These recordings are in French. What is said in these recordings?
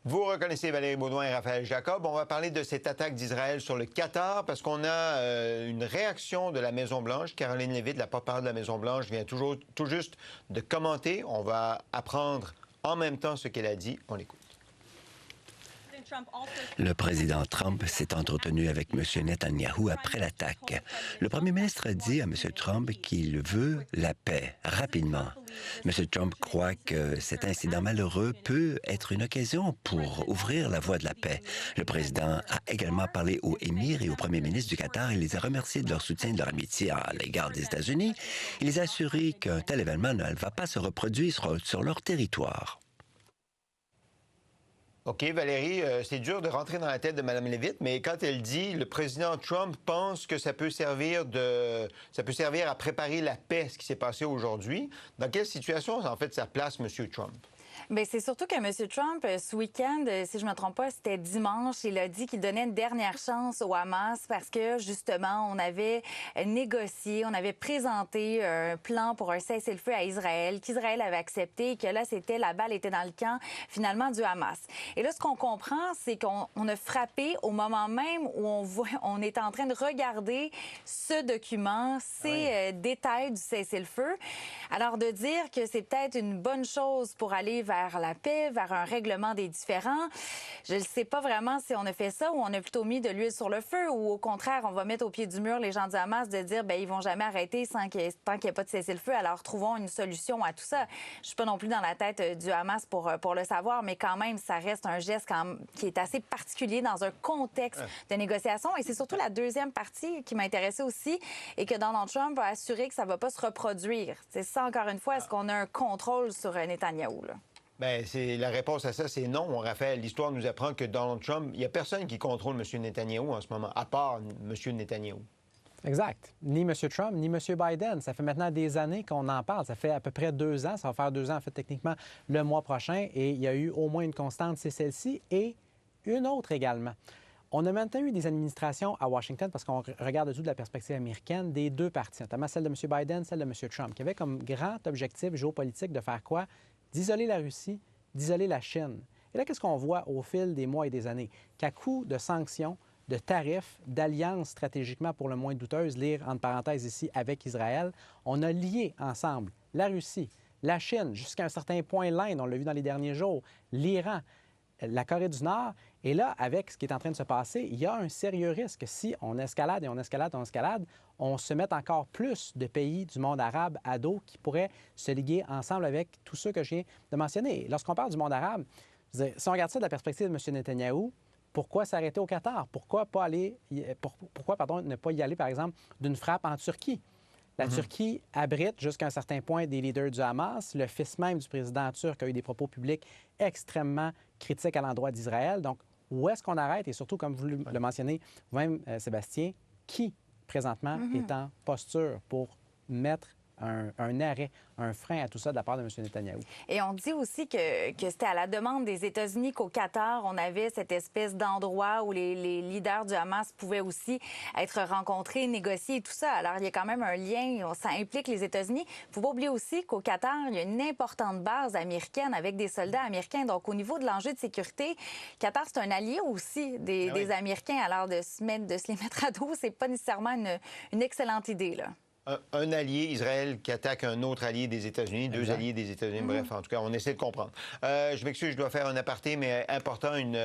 Vous reconnaissez Valérie Beaudoin et Raphaël Jacob. On va parler de cette attaque d'Israël sur le Qatar parce qu'on a une réaction de la Maison-Blanche. Caroline Leavitt, la porte-parole de la Maison-Blanche, vient tout juste de commenter. On va apprendre en même temps ce qu'elle a dit. On l'écoute. Le président Trump s'est entretenu avec M. Netanyahou après l'attaque. Le premier ministre a dit à M. Trump qu'il veut la paix rapidement. M. Trump croit que cet incident malheureux peut être une occasion pour ouvrir la voie de la paix. Le président a également parlé aux émirs et au premier ministre du Qatar et les a remerciés de leur soutien et de leur amitié à l'égard des États-Unis. Il les a assurés qu'un tel événement ne va pas se reproduire sur leur territoire. OK, Valérie, c'est dur de rentrer dans la tête de Mme Leavitt, mais quand elle dit le président Trump pense que ça peut servir à préparer la paix, ce qui s'est passé aujourd'hui, dans quelle situation, en fait, ça place M. Trump? Bien, c'est surtout que M. Trump, ce week-end, si je ne me trompe pas, c'était dimanche, il a dit qu'il donnait une dernière chance au Hamas parce que, justement, on avait négocié, on avait présenté un plan pour un cessez-le-feu à Israël, qu'Israël avait accepté et que là, la balle était dans le camp, finalement, du Hamas. Et là, ce qu'on comprend, c'est qu'on a frappé au moment même où on est en train de regarder ce document, ces détails du cessez-le-feu. Alors, de dire que c'est peut-être une bonne chose pour aller vers la paix, vers un règlement des différends. Je ne sais pas vraiment si on a fait ça ou on a plutôt mis de l'huile sur le feu ou au contraire, on va mettre au pied du mur les gens du Hamas de dire ils vont jamais arrêter tant qu'il n'y a pas de cessez-le-feu. Alors, trouvons une solution à tout ça. Je ne suis pas non plus dans la tête du Hamas pour le savoir, mais quand même, ça reste un geste qui est assez particulier dans un contexte de négociation. Et c'est surtout la deuxième partie qui m'intéressait aussi et que Donald Trump a assuré que ça ne va pas se reproduire. C'est ça, encore une fois, est-ce qu'on a un contrôle sur Netanyahou, là? Bien, la réponse à ça, c'est non. Raphaël, l'histoire nous apprend que Donald Trump, il n'y a personne qui contrôle M. Netanyahou en ce moment, à part M. Netanyahou. Exact. Ni M. Trump, ni M. Biden. Ça fait maintenant des années qu'on en parle. Ça fait à peu près 2 ans. Ça va faire 2 ans, en fait, techniquement, le mois prochain. Et il y a eu au moins une constante, c'est celle-ci, et une autre également. On a maintenant eu des administrations à Washington, parce qu'on regarde tout de la perspective américaine, des deux parties, notamment celle de M. Biden, celle de M. Trump, qui avait comme grand objectif géopolitique de faire quoi? D'isoler la Russie, d'isoler la Chine. Et là, qu'est-ce qu'on voit au fil des mois et des années? Qu'à coup de sanctions, de tarifs, d'alliances stratégiquement pour le moins douteuses, lire entre parenthèses ici avec Israël, on a lié ensemble la Russie, la Chine, jusqu'à un certain point l'Inde, on l'a vu dans les derniers jours, l'Iran, la Corée du Nord. Et là, avec ce qui est en train de se passer, il y a un sérieux risque. Si on escalade et on escalade, on se met encore plus de pays du monde arabe à dos qui pourraient se liguer ensemble avec tous ceux que je viens de mentionner. Lorsqu'on parle du monde arabe, si on regarde ça de la perspective de M. Netanyahou, pourquoi s'arrêter au Qatar? Pourquoi ne pas y aller, par exemple, d'une frappe en Turquie? La Turquie abrite jusqu'à un certain point des leaders du Hamas. Le fils même du président turc a eu des propos publics extrêmement critiques à l'endroit d'Israël. Donc, où est-ce qu'on arrête? Et surtout, comme vous le mentionnez vous-même, Sébastien, qui, présentement, est en posture pour mettre un arrêt, un frein à tout ça de la part de M. Netanyahou? Et on dit aussi que c'était à la demande des États-Unis qu'au Qatar, on avait cette espèce d'endroit où les leaders du Hamas pouvaient aussi être rencontrés, négocier et tout ça. Alors, il y a quand même un lien, ça implique les États-Unis. Il ne faut pas oublier aussi qu'au Qatar, il y a une importante base américaine avec des soldats américains. Donc, au niveau de l'enjeu de sécurité, Qatar, c'est un allié aussi des Américains. Alors, de se les mettre à dos, c'est pas nécessairement une excellente idée, là. Un allié, Israël, qui attaque un autre allié des États-Unis, deux alliés des États-Unis. Bref, en tout cas, on essaie de comprendre. Je m'excuse, je dois faire un aparté, mais important, une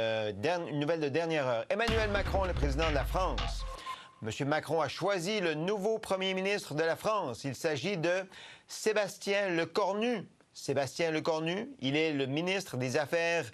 nouvelle de dernière heure. Emmanuel Macron, le président de la France. M. Macron a choisi le nouveau premier ministre de la France. Il s'agit de Sébastien Lecornu. Sébastien Lecornu, il est le ministre des Affaires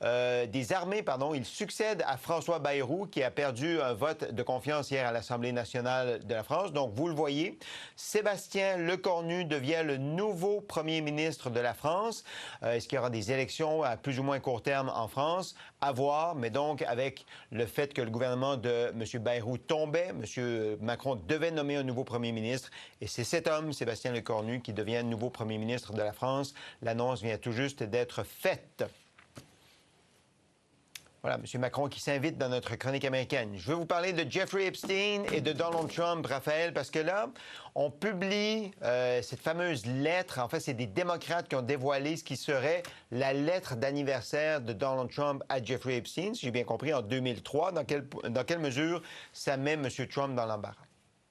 des Armées, il succède à François Bayrou, qui a perdu un vote de confiance hier à l'Assemblée nationale de la France. Donc, vous le voyez, Sébastien Lecornu devient le nouveau premier ministre de la France. Est-ce qu'il y aura des élections à plus ou moins court terme en France? À voir, mais donc, avec le fait que le gouvernement de M. Bayrou tombait, M. Macron devait nommer un nouveau premier ministre. Et c'est cet homme, Sébastien Lecornu, qui devient nouveau premier ministre de la France. L'annonce vient tout juste d'être faite. Voilà, M. Macron qui s'invite dans notre chronique américaine. Je veux vous parler de Jeffrey Epstein et de Donald Trump, Raphaël, parce que là, on publie cette fameuse lettre. En fait, c'est des démocrates qui ont dévoilé ce qui serait la lettre d'anniversaire de Donald Trump à Jeffrey Epstein, si j'ai bien compris, en 2003. Dans quelle mesure ça met M. Trump dans l'embarras?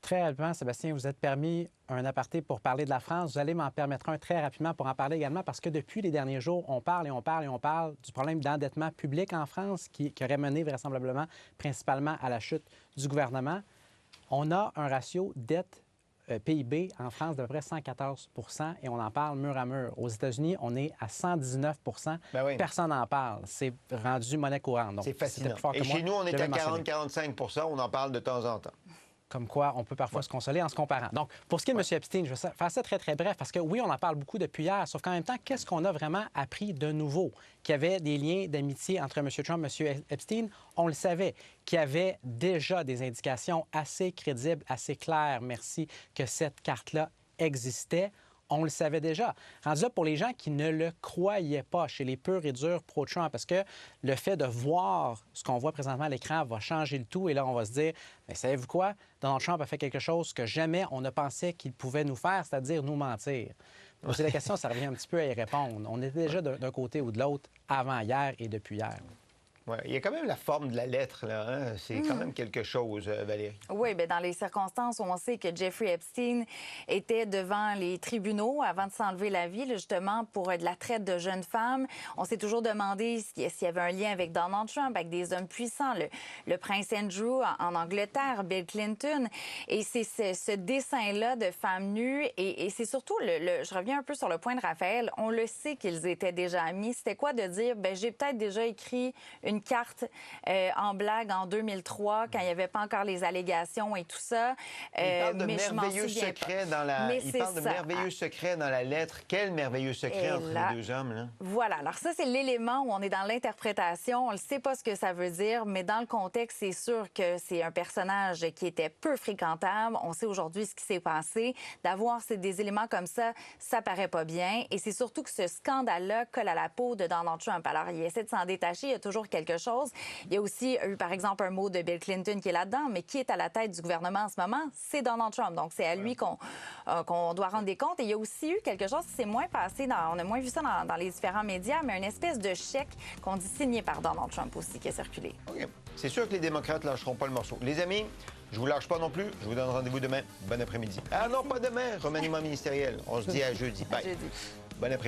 Très rapidement, Sébastien, vous êtes permis un aparté pour parler de la France. Vous allez m'en permettre un très rapidement pour en parler également parce que depuis les derniers jours, on parle du problème d'endettement public en France qui aurait mené vraisemblablement principalement à la chute du gouvernement. On a un ratio dette PIB en France d'à peu près 114 et on en parle mur à mur. Aux États-Unis, on est à 119 Ben oui. Personne n'en parle. C'est rendu monnaie courante. C'est fascinant. Et chez nous, on est à 40-45 on en parle de temps en temps. Comme quoi, on peut parfois se consoler en se comparant. Donc, pour ce qui est de M. Epstein, je vais faire ça très, très bref, parce que oui, on en parle beaucoup depuis hier, sauf qu'en même temps, qu'est-ce qu'on a vraiment appris de nouveau? Qu'il y avait des liens d'amitié entre M. Trump et M. Epstein, on le savait. Qu'il y avait déjà des indications assez crédibles, assez claires, merci, que cette carte-là existait. On le savait déjà. Rendu là, pour les gens qui ne le croyaient pas, chez les purs et durs pro-Trump, parce que le fait de voir ce qu'on voit présentement à l'écran va changer le tout. Et là, on va se dire, mais savez-vous quoi? Donald Trump a fait quelque chose que jamais on ne pensait qu'il pouvait nous faire, c'est-à-dire nous mentir. Poser la question, ça revient un petit peu à y répondre. On était déjà d'un côté ou de l'autre avant hier et depuis hier. Ouais, il y a quand même la forme de la lettre, là. Hein? C'est quand même quelque chose, Valérie. Oui, bien, dans les circonstances où on sait que Jeffrey Epstein était devant les tribunaux avant de s'enlever la vie, là, justement, pour de la traite de jeunes femmes, on s'est toujours demandé s'il y avait un lien avec Donald Trump, avec des hommes puissants, le prince Andrew en Angleterre, Bill Clinton. Et c'est ce dessin-là de femmes nues. Et c'est surtout, je reviens un peu sur le point de Raphaël, on le sait qu'ils étaient déjà amis. C'était quoi de dire, bien, j'ai peut-être déjà écrit une carte en blague en 2003, quand il n'y avait pas encore les allégations et tout ça. Il parle de merveilleux secrets dans la... Il parle de merveilleux secrets dans la lettre. Quel merveilleux secret entre les deux hommes, là? Voilà. Alors ça, c'est l'élément où on est dans l'interprétation. On ne sait pas ce que ça veut dire, mais dans le contexte, c'est sûr que c'est un personnage qui était peu fréquentable. On sait aujourd'hui ce qui s'est passé. D'avoir des éléments comme ça paraît pas bien. Et c'est surtout que ce scandale-là colle à la peau de Donald Trump. Alors, il essaie de s'en détacher. Il y a toujours quelque chose. Il y a aussi eu, par exemple, un mot de Bill Clinton qui est là-dedans, mais qui est à la tête du gouvernement en ce moment? C'est Donald Trump. Donc, c'est à lui qu'on doit rendre des comptes. Et il y a aussi eu quelque chose qui s'est moins passé, on a moins vu ça dans les différents médias, mais une espèce de chèque qu'on dit signé par Donald Trump aussi qui a circulé. OK. C'est sûr que les démocrates ne lâcheront pas le morceau. Les amis, je vous lâche pas non plus. Je vous donne rendez-vous demain. Bon après-midi. Ah non, pas demain. Remaniement ministériel. On se dit à jeudi. Bye. Jeudi. Bon après-midi.